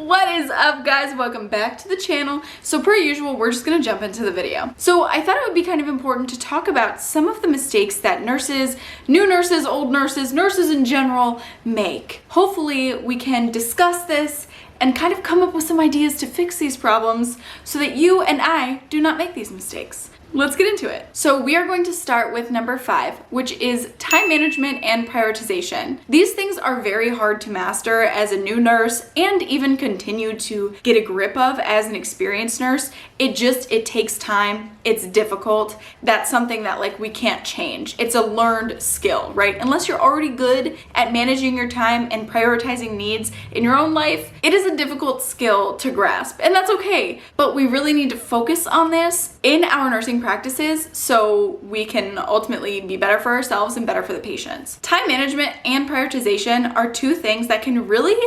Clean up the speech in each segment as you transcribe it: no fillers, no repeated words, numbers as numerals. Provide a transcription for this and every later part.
What is up, guys? Welcome back to the channel. So per usual, we're just gonna jump into the video. So I thought it would be kind of important to talk about some of the mistakes that nurses, new nurses, old nurses, nurses in general make. Hopefully we can discuss this and kind of come up with some ideas to fix these problems so that you and I do not make these mistakes. Let's get into it. So we are going to start with number 5, which is time management and prioritization. These things are very hard to master as a new nurse and even continue to get a grip of as an experienced nurse. It takes time. It's difficult. That's something that we can't change. It's a learned skill, right? Unless you're already good at managing your time and prioritizing needs in your own life, it is a difficult skill to grasp, and that's okay. But we really need to focus on this in our nursing practices so we can ultimately be better for ourselves and better for the patients. Time management and prioritization are two things that can really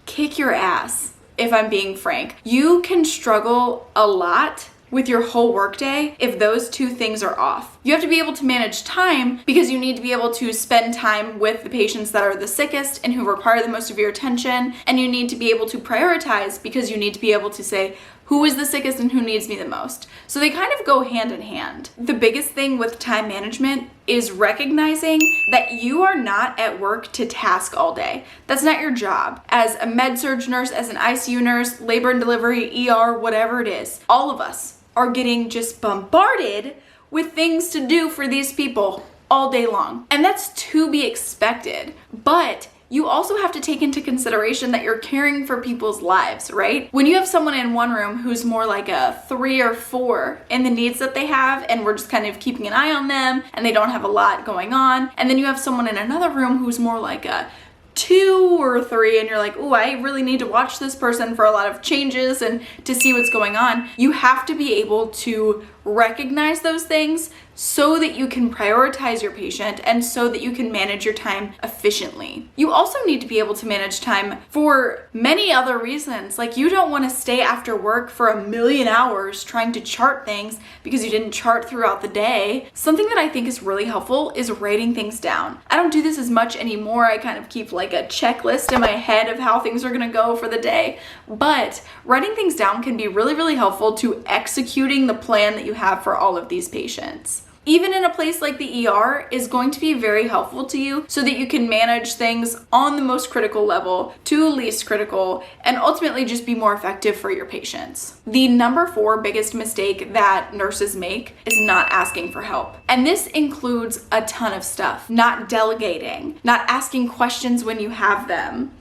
kick your ass, if I'm being frank. You can struggle a lot with your whole workday if those two things are off. You have to be able to manage time because you need to be able to spend time with the patients that are the sickest and who require the most of your attention, and you need to be able to prioritize because you need to be able to say who is the sickest and who needs me the most. So they kind of go hand in hand. The biggest thing with time management is recognizing that you are not at work to task all day. That's not your job. As a med-surg nurse, as an ICU nurse, labor and delivery, ER, whatever it is, all of us are getting just bombarded with things to do for these people all day long. And that's to be expected. But you also have to take into consideration that you're caring for people's lives, right? When you have someone in one room who's more like a 3 or 4 in the needs that they have, and we're just kind of keeping an eye on them and they don't have a lot going on, and then you have someone in another room who's more like a 2 or 3 and you're like, oh, I really need to watch this person for a lot of changes and to see what's going on. You have to be able to recognize those things so that you can prioritize your patient and so that you can manage your time efficiently. You also need to be able to manage time for many other reasons. Like, you don't want to stay after work for a million hours trying to chart things because you didn't chart throughout the day. Something that I think is really helpful is writing things down. I don't do this as much anymore. I kind of keep like a checklist in my head of how things are going to go for the day, but writing things down can be really, really helpful to executing the plan that you have for all of these patients. Even in a place like the ER is going to be very helpful to you so that you can manage things on the most critical level to least critical and ultimately just be more effective for your patients. The number 4 biggest mistake that nurses make is not asking for help. And this includes a ton of stuff. Not delegating, not asking questions when you have them,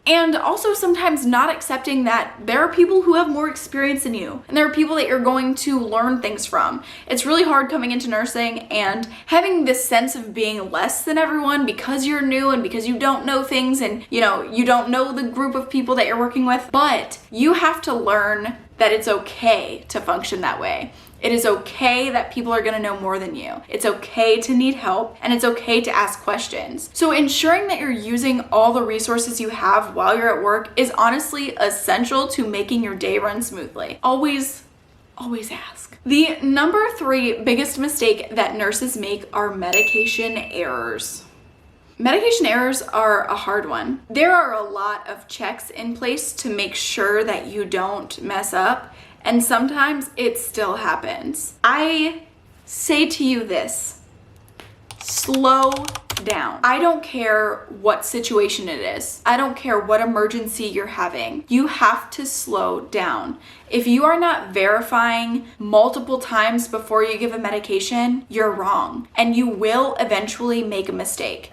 and also sometimes not accepting that there are people who have more experience than you, and there are people that you're going to learn things from. It's really hard coming into nursing and having this sense of being less than everyone because you're new and because you don't know things and you don't know the group of people that you're working with, but you have to learn that it's okay to function that way. It is okay that people are gonna know more than you. It's okay to need help, and it's okay to ask questions. So ensuring that you're using all the resources you have while you're at work is honestly essential to making your day run smoothly. Always ask. The number 3 biggest mistake that nurses make are medication errors. Medication errors are a hard one. There are a lot of checks in place to make sure that you don't mess up, and sometimes it still happens. I say to you this: slow down. I don't care what situation it is. I don't care what emergency you're having. You have to slow down. If you are not verifying multiple times before you give a medication, you're wrong, and you will eventually make a mistake.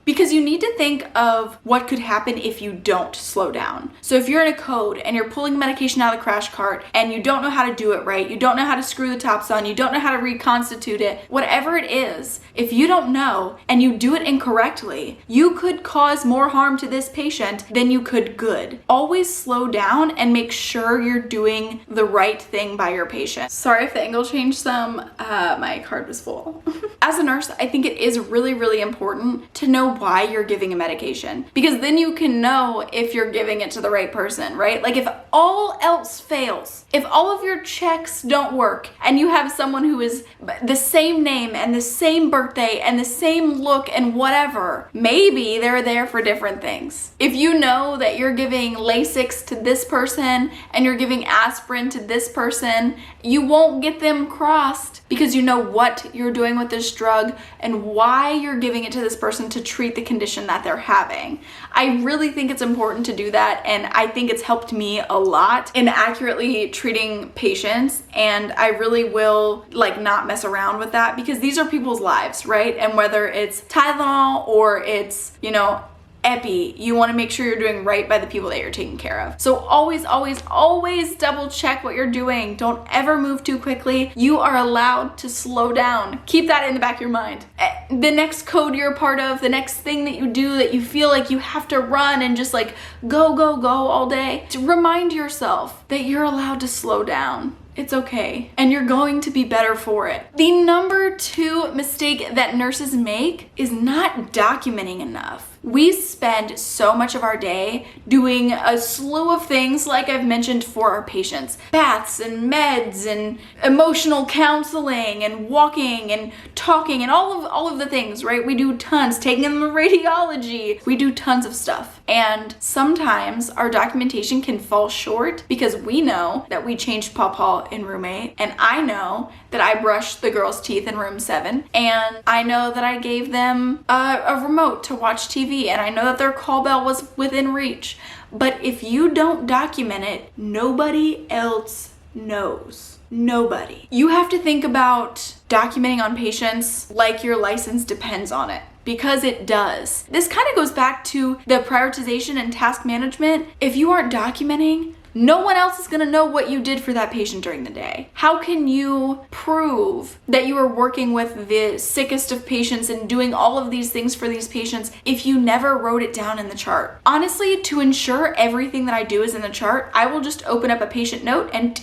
Because you need to think of what could happen if you don't slow down. So if you're in a code and you're pulling medication out of the crash cart and you don't know how to do it right, you don't know how to screw the tops on, you don't know how to reconstitute it, whatever it is, if you don't know and you do it incorrectly, you could cause more harm to this patient than you could good. Always slow down and make sure you're doing the right thing by your patient. Sorry if the angle changed some, my card was full. As a nurse, I think it is really, really important to know why why you're giving a medication, because then you can know if you're giving it to the right person, right? Like if all else fails, if all of your checks don't work and you have someone who is the same name and the same birthday and the same look and whatever, maybe they're there for different things. If you know that you're giving Lasix to this person and you're giving aspirin to this person, you won't get them crossed because you know what you're doing with this drug and why you're giving it to this person to treat the condition that they're having. I really think it's important to do that, and I think it's helped me a lot in accurately treating patients, and I really will like not mess around with that because these are people's lives, right? And whether it's Tylenol or it's, you know, Epi, you want to make sure you're doing right by the people that you're taking care of. So always, always, always double check what you're doing. Don't ever move too quickly. You are allowed to slow down. Keep that in the back of your mind. The next code you're a part of, the next thing that you do that you feel like you have to run and just like go, go, go all day, to remind yourself that you're allowed to slow down. It's okay, and you're going to be better for it. The number 2 mistake that nurses make is not documenting enough. We spend so much of our day doing a slew of things, like I've mentioned, for our patients. Baths and meds and emotional counseling and walking and talking and all of the things, right? We do tons, taking them to radiology. We do tons of stuff. And sometimes our documentation can fall short because we know that we changed Pawpaw in room 8, and I know that I brushed the girls' teeth in room 7, and I know that I gave them a remote to watch TV, and I know that their call bell was within reach. But if you don't document it, nobody else knows. Nobody. You have to think about documenting on patients like your license depends on it, because it does. This kind of goes back to the prioritization and task management. If you aren't documenting, no one else is gonna know what you did for that patient during the day. How can you prove that you are working with the sickest of patients and doing all of these things for these patients if you never wrote it down in the chart? Honestly, to ensure everything that I do is in the chart, I will just open up a patient note and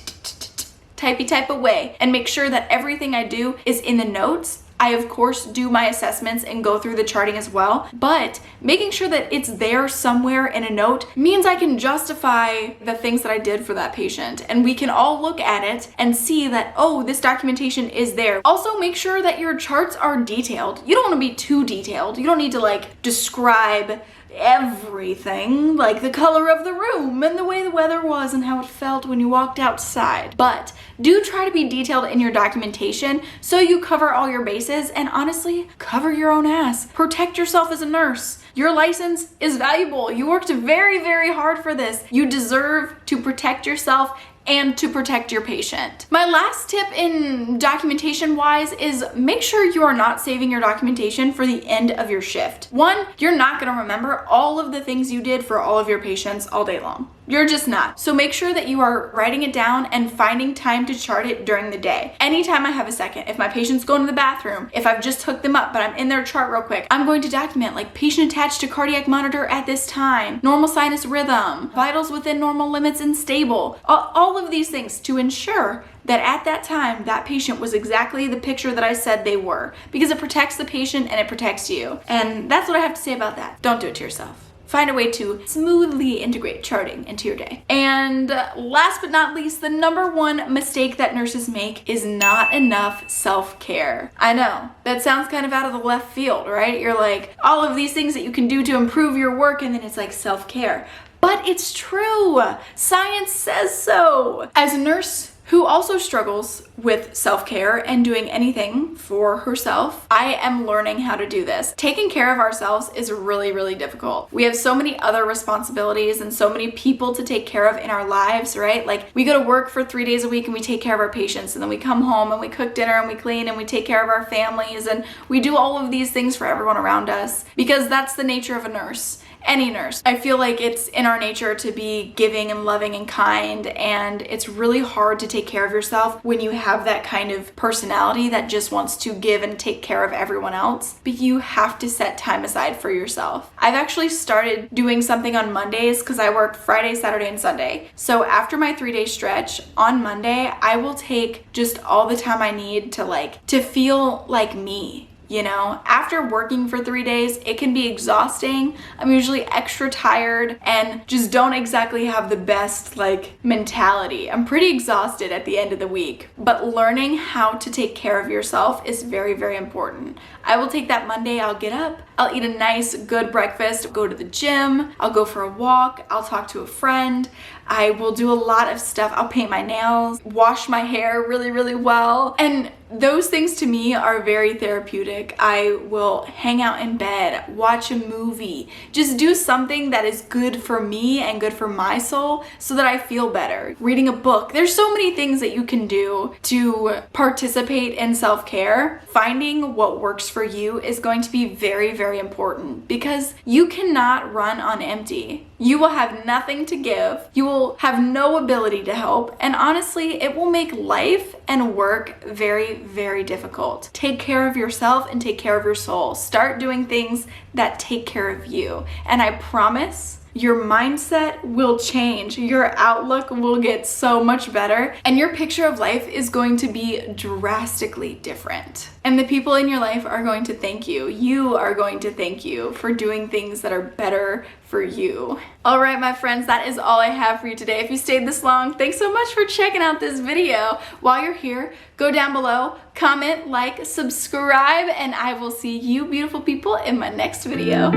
type away and make sure that everything I do is in the notes. I, of course, do my assessments and go through the charting as well, but making sure that it's there somewhere in a note means I can justify the things that I did for that patient, and we can all look at it and see that, oh, this documentation is there. Also, make sure that your charts are detailed. You don't want to be too detailed. You don't need to like describe everything, like the color of the room and the way the weather was and how it felt when you walked outside. But do try to be detailed in your documentation so you cover all your bases, and honestly, cover your own ass. Protect yourself as a nurse. Your license is valuable. You worked very, very hard for this. You deserve to protect yourself and to protect your patient. My last tip in documentation wise is make sure you are not saving your documentation for the end of your shift. One, you're not gonna remember all of the things you did for all of your patients all day long. You're just not. So make sure that you are writing it down and finding time to chart it during the day. Anytime I have a second, if my patient's going to the bathroom, if I've just hooked them up but I'm in their chart real quick, I'm going to document like patient attached to cardiac monitor at this time, normal sinus rhythm, vitals within normal limits and stable, all of these things to ensure that at that time, that patient was exactly the picture that I said they were, because it protects the patient and it protects you. And that's what I have to say about that. Don't do it to yourself. Find a way to smoothly integrate charting into your day. And last but not least, the number 1 mistake that nurses make is not enough self-care. I know, that sounds kind of out of the left field, right? You're like, all of these things that you can do to improve your work, and then it's like self-care. But it's true. Science says so. As a nurse who also struggles with self-care and doing anything for herself, I am learning how to do this. Taking care of ourselves is really, really difficult. We have so many other responsibilities and so many people to take care of in our lives, right? Like we go to work for 3 days a week and we take care of our patients, and then we come home and we cook dinner and we clean and we take care of our families, and we do all of these things for everyone around us because that's the nature of a nurse. Any nurse. I feel like it's in our nature to be giving and loving and kind, and it's really hard to take care of yourself when you have that kind of personality that just wants to give and take care of everyone else. But you have to set time aside for yourself. I've actually started doing something on Mondays because I work Friday, Saturday, and Sunday. So after my 3-day stretch on Monday, I will take just all the time I need to feel like me. You know, after working for 3 days, it can be exhausting. I'm usually extra tired and just don't exactly have the best mentality. I'm pretty exhausted at the end of the week, but learning how to take care of yourself is very, very important. I will take that Monday, I'll get up, I'll eat a nice, good breakfast, go to the gym, I'll go for a walk, I'll talk to a friend, I will do a lot of stuff. I'll paint my nails, wash my hair really, really well. And those things to me are very therapeutic. I will hang out in bed, watch a movie, just do something that is good for me and good for my soul so that I feel better. Reading a book. There's so many things that you can do to participate in self-care. Finding what works for you is going to be very, very important because you cannot run on empty. You will have nothing to give. You will have no ability to help. And honestly, it will make life and work very, very difficult. Take care of yourself and take care of your soul. Start doing things that take care of you. And I promise your mindset will change. Your outlook will get so much better and your picture of life is going to be drastically different. And the people in your life are going to thank you. You are going to thank you for doing things that are better for you. All right, my friends, that is all I have for you today. If you stayed this long, thanks so much for checking out this video. While you're here, go down below, comment, like, subscribe, and I will see you beautiful people in my next video.